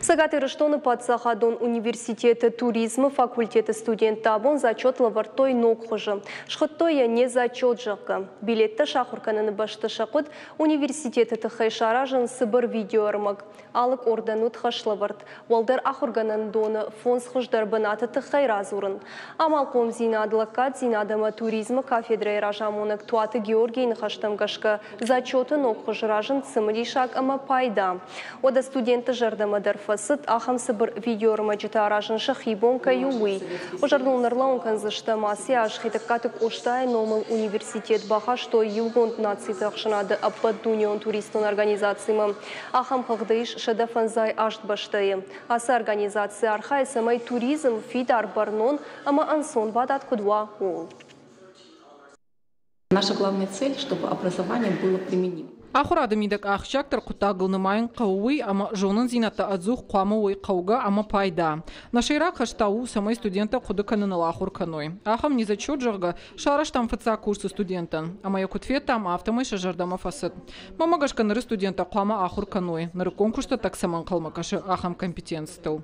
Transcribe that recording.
Сагатырыштоны Патсахадон университеты туризма факультеты студент табон зачет лавартой нокхожа. Шхоттоя не зачет жакка. Билетті шахуркананы башты шақыд университеты тахайшаражын Сыбыр видеоармак. Алық орданут хашлавард. Валдар ахурганан доны фонс хождар банаты тахайразурын. Амалком зинадылакат зинадама туризма кафедрай ражамонок туаты Георгий хаштамгашка зачеты нокхожражын цымришак ама пайда. Ода студенты жардама дарфасыт ахам Сыбыр видеоарма житаражын шахибон каюуи. Ожардулнарлаун канзышта маси ашхитакатык оштай номал университет баха, что югонд нации тахшанады аппадунион туристон организациями. Ахам хагдыш шадафанзай ашт баштайы. Аса организация архай самай туризм фидар барнон, ама ансон бадат кудва ол. Наша главная цель, чтобы образование было применимо. Ахурады мидак ахчактар кутагылны майын қауы, ама жонын зинаты адзух қуамы ой қауға, ама пайда. Нашайрақ хаштау самай студента құды каныныл ахур каной. Ахам не зачет жырға шараш там фыца курсы студентан. Ама якутвет там автомай шажардама фасыд. Мамагашка ныры студента қуама ахур каной. Ныры конкурста так саман қалмакашы ахам компетенцтыл.